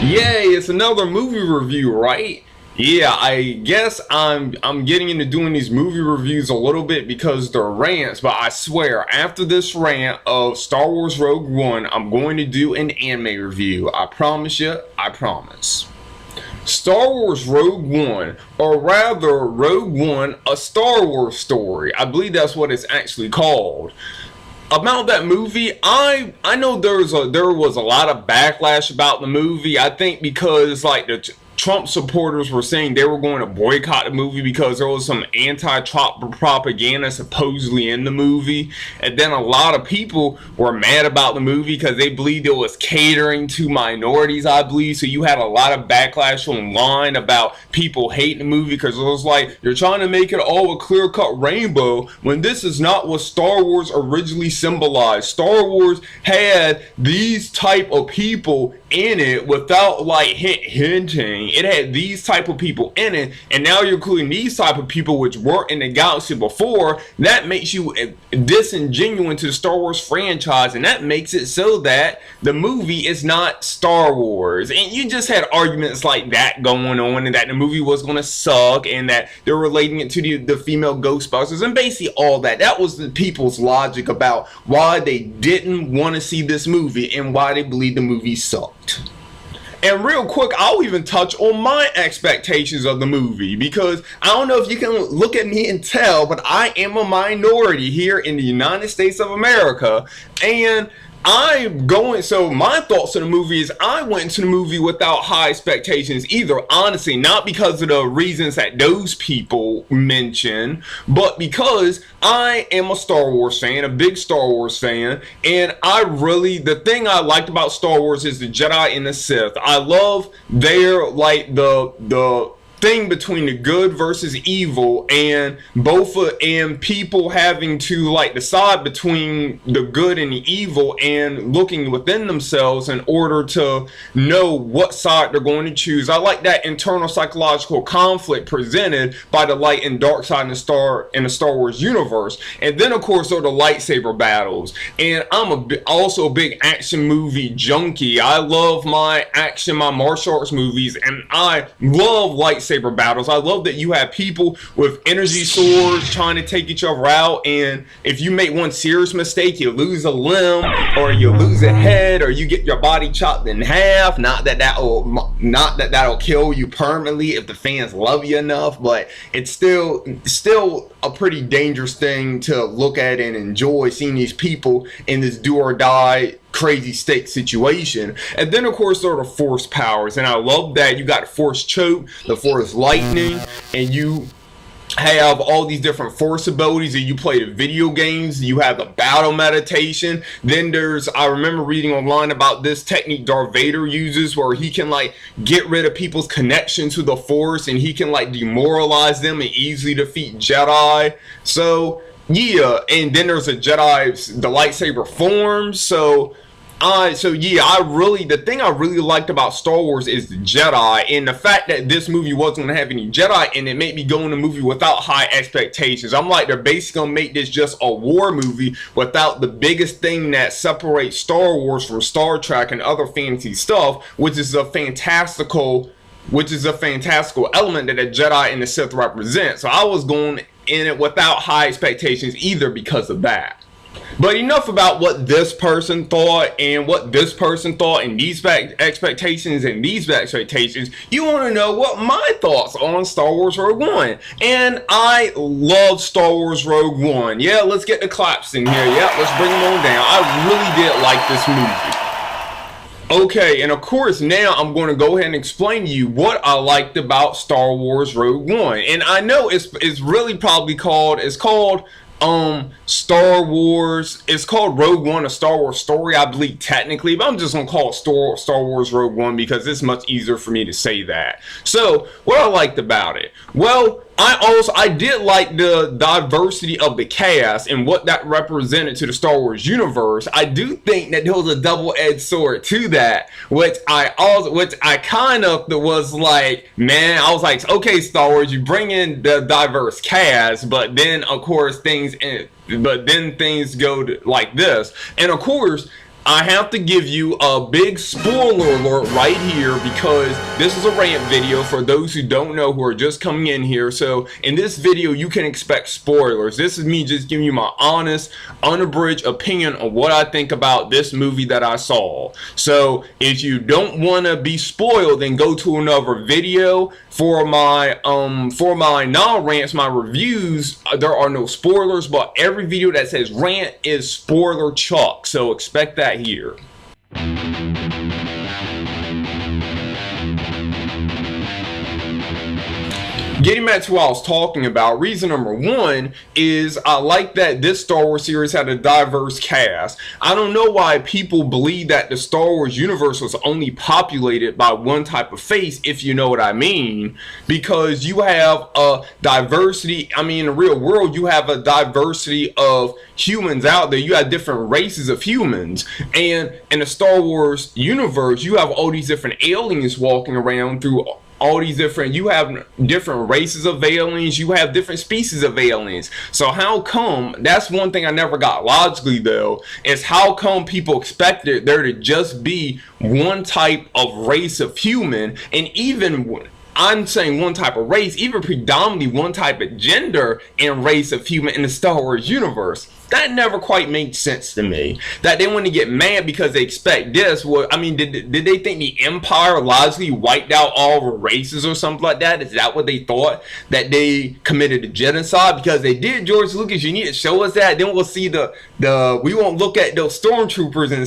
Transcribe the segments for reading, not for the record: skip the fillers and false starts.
Yay, it's another movie review, right? Yeah, I guess I'm getting into doing these movie reviews a little bit because they're rants, but I swear, after this rant of Star Wars Rogue One, I'm going to do an anime review. I promise you, I promise. Star Wars Rogue One, or rather Rogue One, a Star Wars story. I believe that's what it's actually called. About that movie, I know there was a lot of backlash about the movie. I think because like the Trump supporters were saying they were going to boycott the movie because there was some anti-Trump propaganda supposedly in the movie, and then a lot of people were mad about the movie because they believed it was catering to minorities, I believe. So you had a lot of backlash online about people hating the movie because it was like, you're trying to make it all a clear-cut rainbow when this is not what Star Wars originally symbolized. Star Wars had these type of people in it without like hinting. It had these type of people in it, and now you're including these type of people which weren't in the galaxy before. That makes you disingenuous to the Star Wars franchise, and that makes it so that the movie is not Star Wars. And you just had arguments like that going on, and that the movie was going to suck, and that they're relating it to the female Ghostbusters, and basically all that. That was the people's logic about why they didn't want to see this movie and why they believed the movie sucked. And real quick, I'll even touch on my expectations of the movie, because I don't know if you can look at me and tell, but I am a minority here in the United States of America, and so my thoughts on the movie is I went into the movie without high expectations either, honestly, not because of the reasons that those people mention, but because I am a Star Wars fan, a big Star Wars fan, and the thing I liked about Star Wars is the Jedi and the Sith. I love their, like, the thing between the good versus evil, and and people having to like decide between the good and the evil and looking within themselves in order to know what side they're going to choose. I like that internal psychological conflict presented by the light and dark side in the Star Wars universe. And then of course there are the lightsaber battles, and I'm also a big action movie junkie. I love my martial arts movies, and I love lightsaber battles. I love that you have people with energy swords trying to take each other out, and if you make one serious mistake, you lose a limb, or you lose a head, or you get your body chopped in half. Not that that'll kill you permanently if the fans love you enough, but it's still a pretty dangerous thing to look at and enjoy, seeing these people in this do or die crazy stake situation. And then of course there are the force powers, and I love that you got the force choke, the force lightning, and you have all these different force abilities, and you play the video games, you have the battle meditation. Then I remember reading online about this technique Darth Vader uses, where he can like get rid of people's connection to the force, and he can like demoralize them and easily defeat Jedi. So yeah, and then there's the lightsaber forms. The thing I really liked about Star Wars is the Jedi, and the fact that this movie wasn't gonna have any Jedi in it made me go in the movie without high expectations. I'm like, they're basically gonna make this just a war movie without the biggest thing that separates Star Wars from Star Trek and other fantasy stuff, which is a fantastical element that the Jedi and the Sith represent. So I was going in it without high expectations either because of that. But enough about what this person thought and what this person thought, and these expectations and these expectations. You want to know what my thoughts on Star Wars Rogue One. And I love Star Wars Rogue One. Yeah, let's get the claps in here. Yeah, let's bring them on down. I really did like this movie. Okay, and of course now I'm going to go ahead and explain to you what I liked about Star Wars Rogue One. And I know it's really probably called Star Wars. It's called Rogue One, a Star Wars story, I believe technically, but I'm just gonna call it Star Wars Rogue One because it's much easier for me to say that. So what I liked about it, well, I did like the diversity of the cast and what that represented to the Star Wars universe. I do think that there was a double-edged sword to that, which I kind of was like, man, I was like, okay, Star Wars, you bring in the diverse cast, but then of course things then things go like this. And of course, I have to give you a big spoiler alert right here, because this is a rant video for those who don't know, who are just coming in here. So in this video, you can expect spoilers. This is me just giving you my honest, unabridged opinion on what I think about this movie that I saw. So if you don't want to be spoiled, then go to another video. For my non-rants, my reviews, there are no spoilers, but every video that says rant is spoiler chuck, so expect that here. Getting back to what I was talking about, reason number one is I like that this Star Wars series had a diverse cast. I don't know why people believe that the Star Wars universe was only populated by one type of face, if you know what I mean. Because you have a diversity, I mean, in the real world, you have a diversity of humans out there. You have different races of humans. And in the Star Wars universe, you have all these different aliens walking around through all these different, you have different races of aliens, you have different species of aliens. So how come, that's one thing I never got logically though, is how come people expected there to just be one type of race of human, and even I'm saying one type of race, even predominantly one type of gender and race of human in the Star Wars universe. That never quite makes sense to me. That they want to get mad because they expect this. Well, I mean, did they think the Empire logically wiped out all the races or something like that? Is that what they thought? That they committed a genocide? Because they did, George Lucas. You need to show us that. Then we'll see we won't look at those stormtroopers in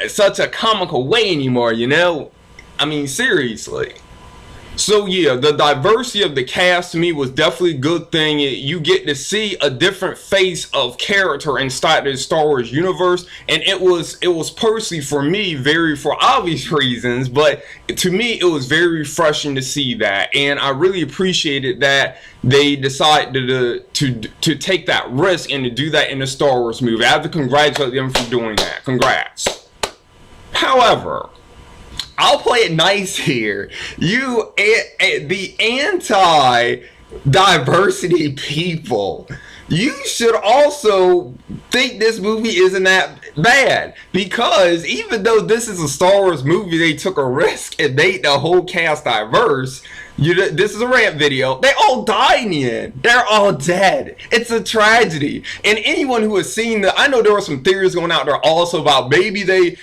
such a comical way anymore. You know? I mean, seriously. So yeah, the diversity of the cast to me was definitely a good thing. You get to see a different face of character inside the Star Wars universe, and it was personally for me for obvious reasons, but to me it was very refreshing to see that, and I really appreciated that they decided to take that risk and to do that in the Star Wars movie. I have to congratulate them for doing that. Congrats. However, I'll play it nice here. The anti-diversity people, you should also think this movie isn't that bad, because even though this is a Star Wars movie, they took a risk and made the whole cast diverse. This is a rant video. They all die in the end. They're all dead. It's a tragedy. And anyone who has seen I know there were some theories going out there also about maybe they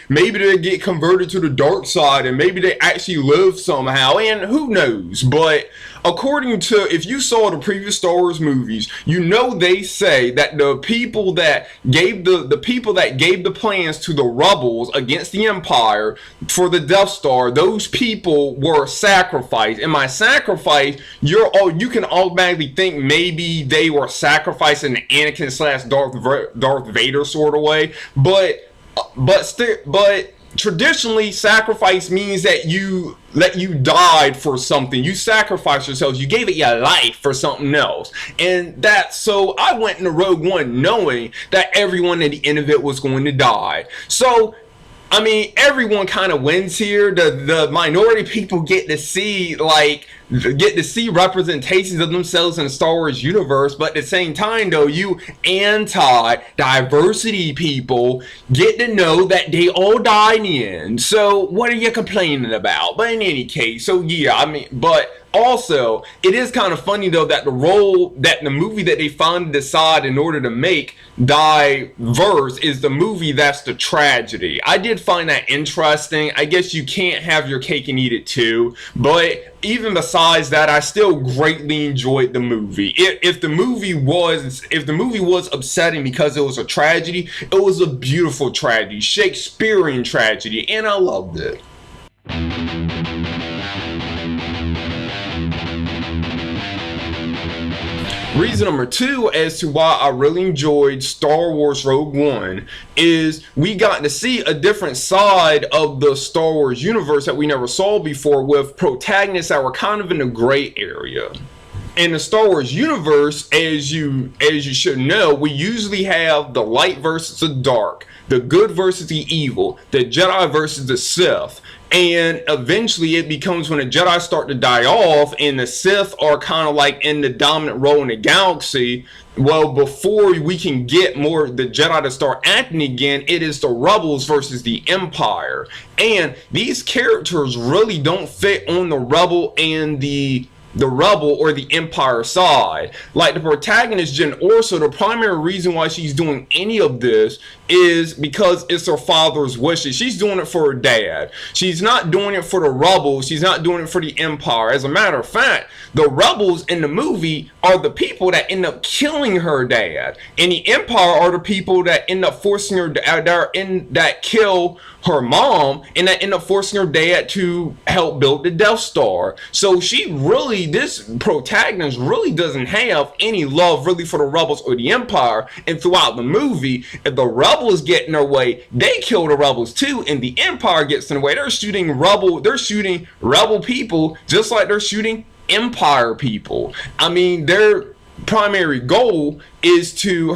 get converted to the dark side and maybe they actually live somehow, and who knows. But according to, if you saw the previous Star Wars movies, you know they say that the people that gave the plans to the rebels against the Empire for the Death Star, those people were sacrificed. And by sacrifice, you can automatically think maybe they were sacrificed in an Anakin / Darth Vader sort of way. But traditionally, sacrifice means that you died for something. You sacrificed yourselves. You gave it your life for something else. And so I went into Rogue One knowing that everyone at the end of it was going to die. So I mean, everyone kind of wins here. The minority people get to see representations of themselves in the Star Wars universe, but at the same time though, you anti-diversity people get to know that they all die in the end. So what are you complaining about? But in any case, so yeah, I mean, but also it is kind of funny though that the movie that they finally decide in order to make diverse is the movie that's the tragedy. I did find that interesting. I guess you can't have your cake and eat it too, but even besides that, I still greatly enjoyed the movie. If the movie was upsetting because it was a tragedy, it was a beautiful tragedy, Shakespearean tragedy, and I loved it. Reason number two as to why I really enjoyed Star Wars Rogue One is we got to see a different side of the Star Wars universe that we never saw before, with protagonists that were kind of in a gray area. In the Star Wars universe, as you should know, we usually have the light versus the dark, the good versus the evil, the Jedi versus the Sith. And eventually it becomes when the Jedi start to die off and the Sith are kind of like in the dominant role in the galaxy, well, before we can get more the Jedi to start acting again, it is the rebels versus the Empire. And these characters really don't fit on the rebel and the rebel or the Empire side. Like the protagonist Jyn Erso, the primary reason why she's doing any of this is because it's her father's wishes. She's doing it for her dad. She's not doing it for the rebels. She's not doing it for the Empire. As a matter of fact, the rebels in the movie are the people that end up killing her dad, and the Empire are the people that end up forcing her that kill her mom, and that end up forcing her dad to help build the Death Star. So this protagonist really doesn't have any love really for the rebels or the Empire. And throughout the movie, if the rebels get in their way, they kill the rebels too, and the Empire gets in the way. They're shooting rebel people just like they're shooting Empire people. I mean, her primary goal is to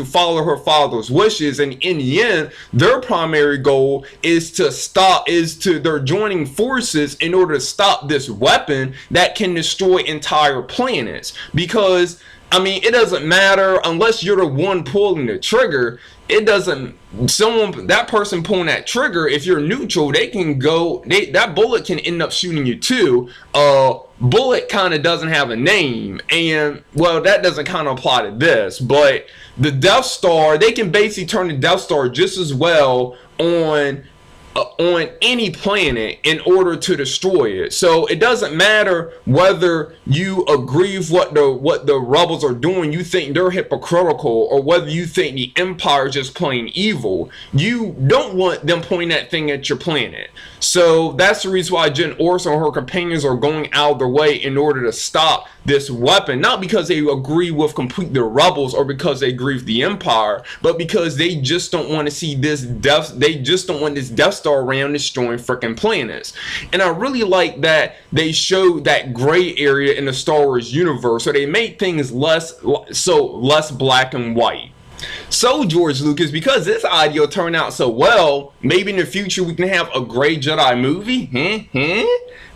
follow her father's wishes, and in the end their primary goal is they're joining forces in order to stop this weapon that can destroy entire planets. Because I mean, it doesn't matter unless you're the one pulling the trigger. That person pulling that trigger, if you're neutral, that bullet can end up shooting you too. Bullet kind of doesn't have a name, and well, that doesn't kind of apply to this, but the Death Star, they can basically turn the Death Star just as well on any planet in order to destroy it. So it doesn't matter whether you agree with what the rebels are doing, you think they're hypocritical, or whether you think the Empire is just plain evil. You don't want them pointing that thing at your planet. So that's the reason why Jyn Erso and her companions are going out of their way in order to stop this weapon, not because they agree with the rebels or because they agree with the Empire, but because they just don't want to see this they just don't want this Death Star around destroying freaking planets. And I really like that they showed that gray area in the Star Wars universe, so they made things less black and white. So George Lucas, because this idea turned out so well, maybe in the future we can have a gray Jedi movie?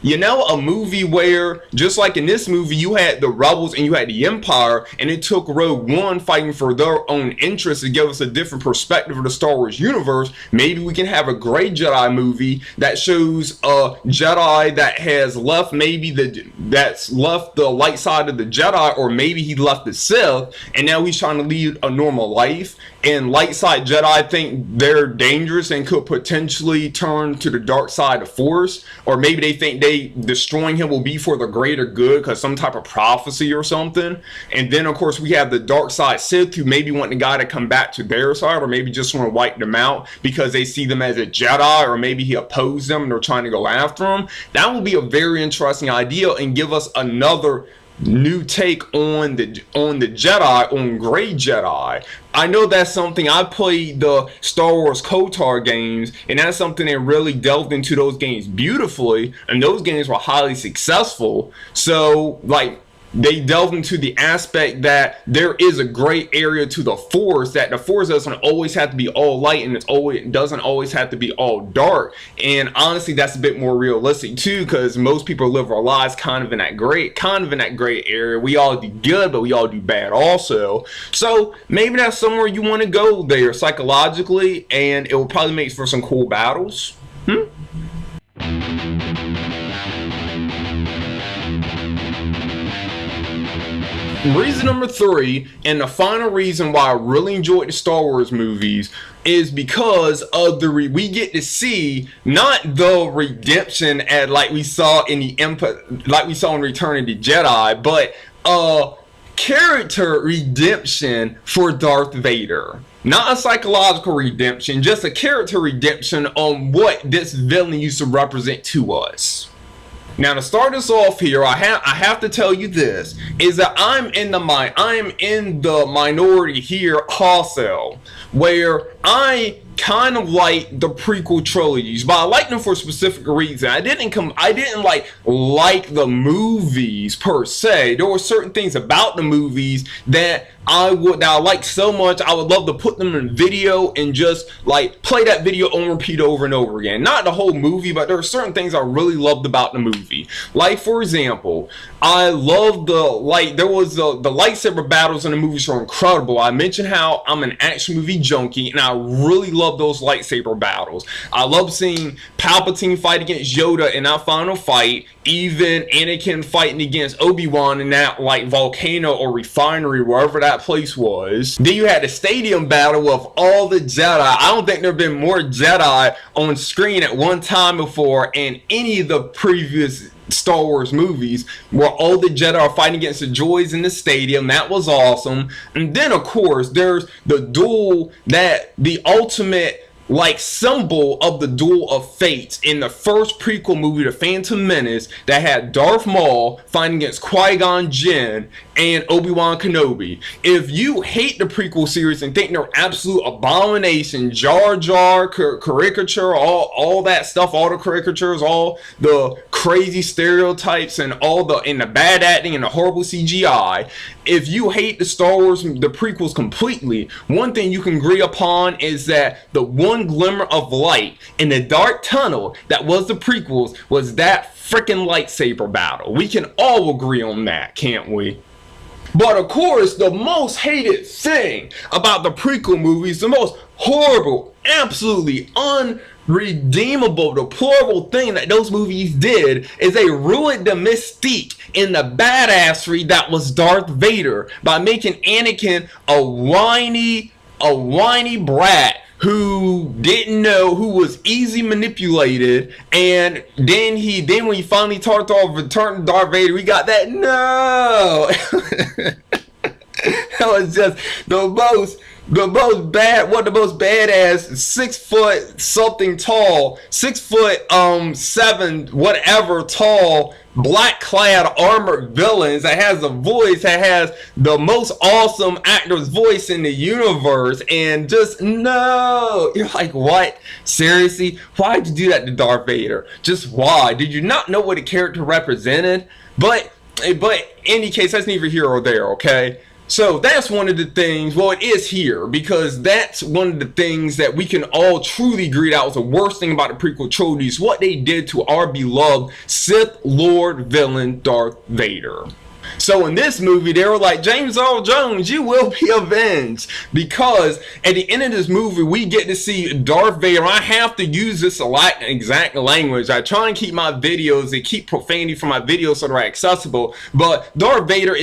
You know, a movie where, just like in this movie, you had the rebels and you had the Empire, and it took Rogue One fighting for their own interests to give us a different perspective of the Star Wars universe. Maybe we can have a gray Jedi movie that shows a Jedi that has left that's left the light side of the Jedi, or maybe he left the Sith, and now he's trying to lead a normal life. And light side Jedi think they're dangerous and could potentially turn to the dark side of Force, or maybe they think destroying him will be for the greater good because some type of prophecy or something. And then of course we have the dark side Sith who maybe want the guy to come back to their side, or maybe just want to wipe them out because they see them as a Jedi, or maybe he opposed them and they're trying to go after him. That would be a very interesting idea and give us another new take on the Jedi, on gray Jedi. I know that's something, I played the Star Wars KOTOR games, and that's something that really delved into those games beautifully, and those games were highly successful. So like, they delved into the aspect that there is a gray area to the Force, that the Force doesn't always have to be all light, and it doesn't always have to be all dark. And honestly, that's a bit more realistic too, because most people live our lives kind of in that gray area. We all do good, but we all do bad also. So maybe that's somewhere you want to go there psychologically, and it will probably make for some cool battles. Reason number 3, and the final reason why I really enjoyed the Star Wars movies, is because of we get to see not the redemption like we saw in Return of the Jedi, but character redemption for Darth Vader. Not a psychological redemption, just a character redemption on what this villain used to represent to us. Now, to start us off here, I have to tell you this, is that I'm in the minority here also, where I kind of like the prequel trilogies, but I like them for a specific reason. I didn't like the movies per se. There were certain things about the movies that I like so much, I would love to put them in video and just like play that video on repeat over and over again. Not the whole movie, but there are certain things I really loved about the movie. movie. Like, for example, I love the lightsaber battles in the movies are incredible. I mentioned how I'm an action movie junkie, and I really love those lightsaber battles. I love seeing Palpatine fight against Yoda in that final fight, even Anakin fighting against Obi-Wan in that like volcano or refinery, wherever that place was. Then you had the stadium battle of all the Jedi. I don't think there have been more Jedi on screen at one time before in any of the previous Star Wars movies, where all the Jedi are fighting against the droids in the stadium. That was awesome. And then of course there's the duel, that the ultimate like symbol of the duel of fates in the first prequel movie, The Phantom Menace, that had Darth Maul fighting against Qui-Gon Jinn and Obi-Wan Kenobi. If you hate the prequel series and think they're absolute abomination, Jar Jar, caricature, all that stuff, all the caricatures, all the crazy stereotypes and all the bad acting and the horrible CGI, if you hate the Star Wars, the prequels completely, one thing you can agree upon is that the one glimmer of light in the dark tunnel that was the prequels was that freaking lightsaber battle. We can all agree on that, can't we? But of course, the most hated thing about the prequel movies, the most horrible, absolutely unredeemable, deplorable thing that those movies did, is they ruined the mystique in the badassery that was Darth Vader by making Anakin a whiny brat who didn't know, who was easy manipulated. And then when he finally turned to Darth Vader, we got that no. That was just the most badass 6 foot something tall, 6'7" whatever tall, black clad armored villains that has a voice that has the most awesome actor's voice in the universe, and just no. You're like, what? Seriously? Why'd you do that to Darth Vader? Just why? Did you not know what the character represented? But in any case, that's neither here or there, okay? So that's one of the things, well, it is here, because that's one of the things that we can all truly agree that was the worst thing about the prequel trilogy, is what they did to our beloved Sith Lord villain Darth Vader. So in this movie, they were like, James Earl Jones, you will be avenged. Because at the end of this movie, we get to see Darth Vader. I have to use this exact language. I try and keep my videos, and keep profanity for my videos so they're accessible. But Darth Vader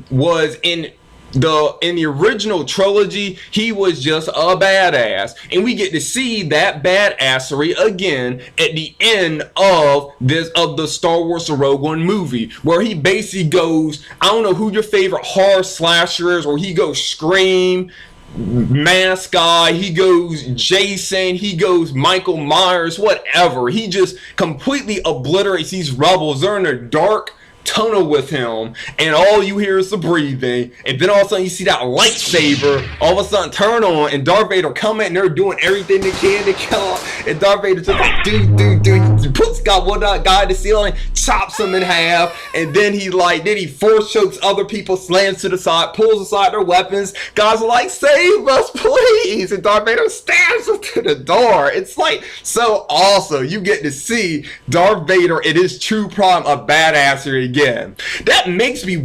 was in the original trilogy, he was just a badass, and we get to see that badassery again at the end of the Star Wars The Rogue One movie, where he basically goes, I don't know who your favorite horror slasher is, where he goes Scream, Mask Guy, he goes Jason, he goes Michael Myers, whatever. He just completely obliterates these rebels. They're in a dark tunnel with him, and all you hear is the breathing, and then all of a sudden you see that lightsaber all of a sudden turn on, and Darth Vader come in, and they're doing everything they can to kill him, and Darth Vader just like dude, puts one guy in the ceiling, chops him in half, and then he force chokes other people, slams to the side, pulls aside their weapons. Guys are like, save us please, and Darth Vader stabs him to the door. It's like so awesome. You get to see Darth Vader in his true prime, a badassery again. That makes me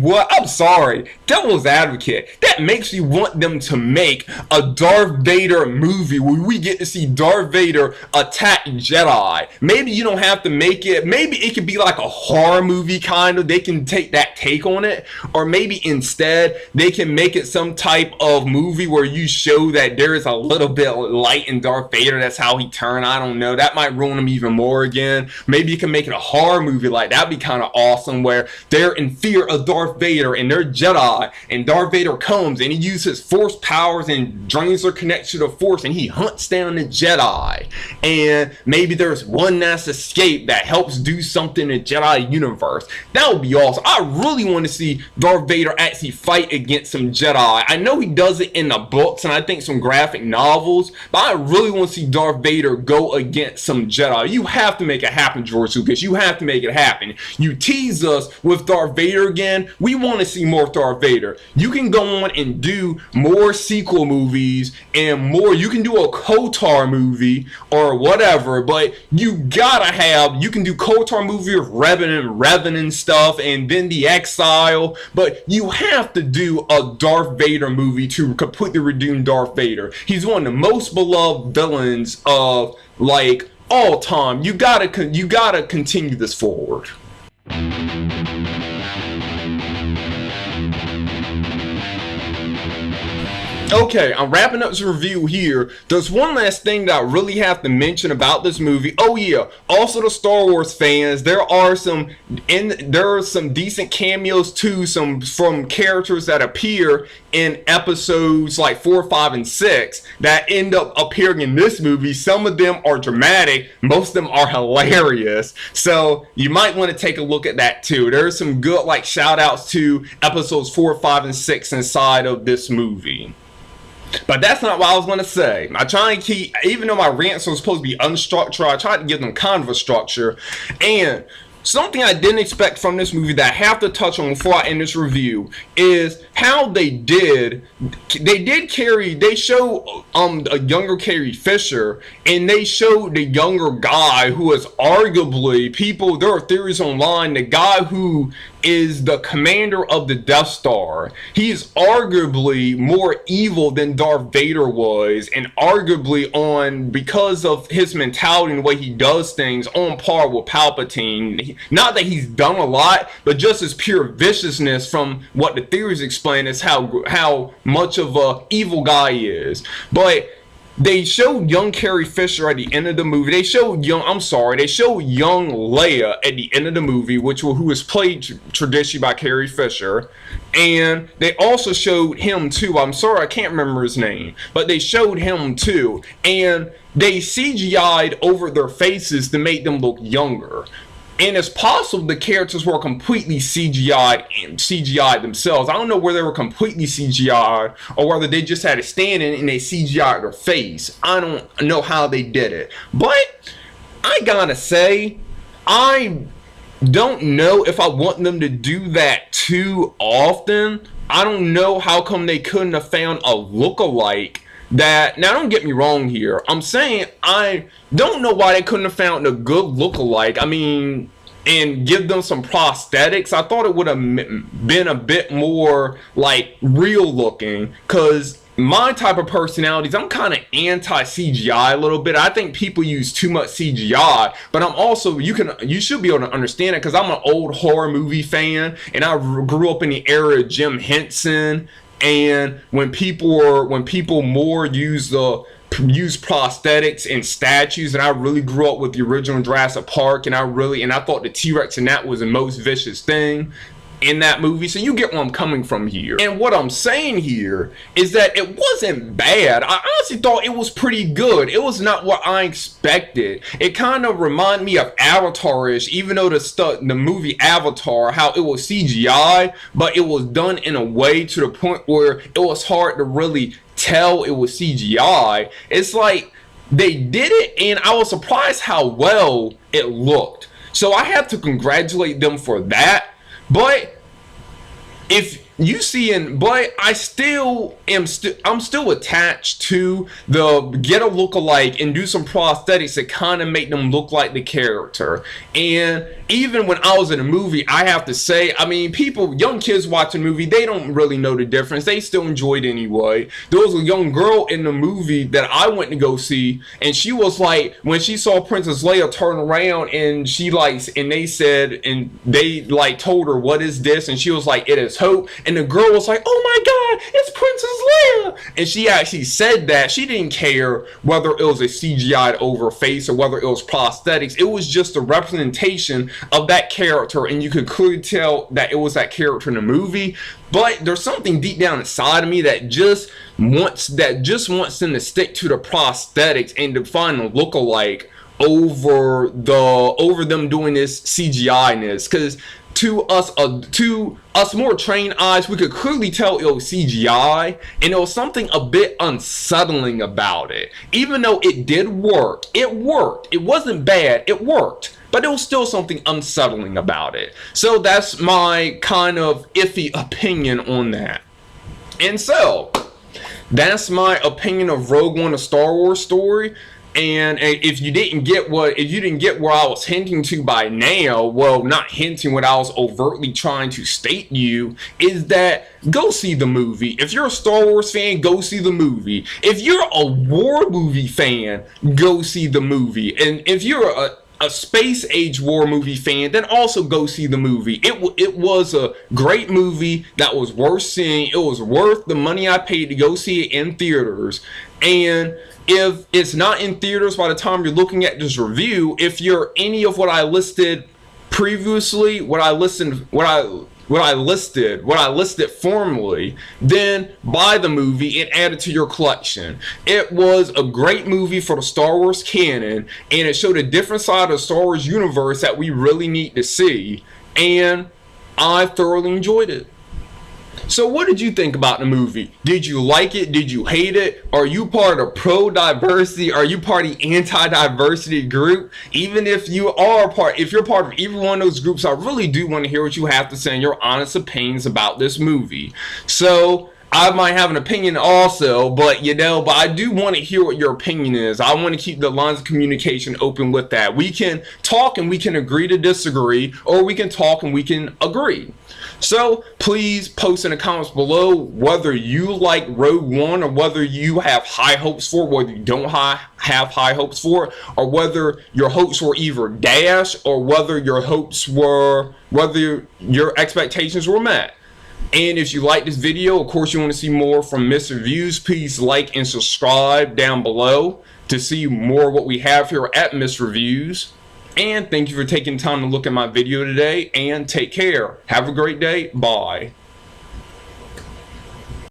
devil's advocate, that makes me want them to make a Darth Vader movie where we get to see Darth Vader attack Jedi. Maybe you don't have to make it, maybe it could be like a horror movie kind of, they can take that take on it, or maybe instead they can make it some type of movie where you show that there is a little bit of light in Darth Vader, that's how he turned. I don't know, that might ruin him even more again. Maybe you can make it a horror movie, like that'd be kind of awesome, where they're in fear of Darth Vader and they're Jedi, and Darth Vader comes and he uses force powers and drains their connection to the force, and he hunts down the Jedi, and maybe there's one last escape that helps do something in the Jedi universe. That would be awesome. I really want to see Darth Vader actually fight against some Jedi. I know he does it in the books and I think some graphic novels, but I really want to see Darth Vader go against some Jedi. You have to make it happen, George Lucas. You have to make it happen. You tease us because with Darth Vader again, we want to see more Darth Vader. You can go on and do more sequel movies and more. You can do a KOTOR movie or whatever, but you can do KOTOR movie of Revan and stuff, and then The Exile, but you have to do a Darth Vader movie to completely redeem Darth Vader. He's one of the most beloved villains of like all time. You gotta continue this forward. Okay, I'm wrapping up this review here. There's one last thing that I really have to mention about this movie. Oh yeah, also the Star Wars fans, there are some decent cameos too, from characters that appear in episodes like 4, 5, and 6 that end up appearing in this movie. Some of them are dramatic, most of them are hilarious. So you might want to take a look at that too. There's some good like shout outs to episodes 4, 5, and 6 inside of this movie. But that's not what I was going to say. I try and keep, even though my rants are supposed to be unstructured, I try to give them kind of a structure. And something I didn't expect from this movie that I have to touch on before I end this review is how they show a younger Carrie Fisher, and they showed the younger guy who is arguably, there are theories online, the guy who is the commander of the Death Star. He is arguably more evil than Darth Vader was, and arguably because of his mentality and the way he does things, on par with Palpatine. Not that he's done a lot, but just his pure viciousness from what the theories explain is how much of a evil guy he is. But they showed young Carrie Fisher at the end of the movie. They showed young Leia at the end of the movie, who was played traditionally by Carrie Fisher. And they also showed him too. I'm sorry, I can't remember his name, but they showed him too. And they CGI'd over their faces to make them look younger. And it's possible the characters were completely CGI'd themselves. I don't know whether they were completely CGI'd or whether they just had a stand in and they CGI'd their face. I don't know how they did it. But I gotta say, I don't know if I want them to do that too often. I don't know how come they couldn't have found a lookalike that, now don't get me wrong here, I'm saying I don't know why they couldn't have found a good lookalike, and give them some prosthetics. I thought it would have been a bit more like real looking, because my type of personalities, I'm kind of anti-CGI a little bit. I think people use too much CGI, but I'm also, you should be able to understand it, because I'm an old horror movie fan, and I grew up in the era of Jim Henson. And when people more use prosthetics and statues, and I really grew up with the original Jurassic Park, and I thought the T-Rex in that was the most vicious thing in that movie. So you get where I'm coming from here. And what I'm saying here is that it wasn't bad. I honestly thought it was pretty good. It was not what I expected. It kind of reminded me of Avatar-ish, even though the movie Avatar, how it was CGI, but it was done in a way to the point where it was hard to really tell it was CGI. It's like they did it, and I was surprised how well it looked. So I have to congratulate them for that. But if you see, I'm still attached to the get a lookalike and do some prosthetics that kind of make them look like the character. And even when I was in a movie, I have to say, young kids watching the movie, they don't really know the difference. They still enjoyed it anyway. There was a young girl in the movie that I went to go see, and she was like, when she saw Princess Leia turn around, and they told her, what is this? And she was like, it is hope. And the girl was like, oh my God, it's Princess Leia. And she actually said that she didn't care whether it was a CGI'd over face or whether it was prosthetics. It was just a representation of that character, and you could clearly tell that it was that character in the movie. But there's something deep down inside of me that just wants them to stick to the prosthetics and to find a lookalike over them doing this CGI-ness. Because to us more trained eyes, we could clearly tell it was CGI, and there was something a bit unsettling about it. Even though it did work, it worked. It wasn't bad, it worked. but there was still something unsettling about it. So that's my kind of iffy opinion on that. And so that's my opinion of Rogue One, a Star Wars story. And if you didn't get where I was hinting to by now, well, not hinting, what I was overtly trying to state you is that go see the movie. If you're a Star Wars fan, go see the movie. If you're a war movie fan, go see the movie. And if you're a space age war movie fan, then also go see the movie. It was a great movie that was worth seeing. It was worth the money I paid to go see it in theaters. And if it's not in theaters by the time you're looking at this review, if you're any of what I listed previously, what I listed formally, then buy the movie and add it to your collection. It was a great movie for the Star Wars canon, and it showed a different side of the Star Wars universe that we really need to see, and I thoroughly enjoyed it. So what did you think about the movie? Did you like it? Did you hate it? Are you part of pro-diversity? Are you part of the anti-diversity group? Even if you're part of either one of those groups, I really do want to hear what you have to say and your honest opinions about this movie. So I might have an opinion also, but I do want to hear what your opinion is. I want to keep the lines of communication open with that. We can talk and we can agree to disagree, or we can talk and we can agree. So please post in the comments below whether you like Rogue One, or whether you have high hopes for it, whether you don't have high hopes for it, or whether your hopes were either dash, or whether your expectations were met. And if you like this video, of course you want to see more from Mr. Reviews, please like and subscribe down below to see more of what we have here at Mr. Reviews. And thank you for taking time to look at my video today, and take care. Have a great day. Bye.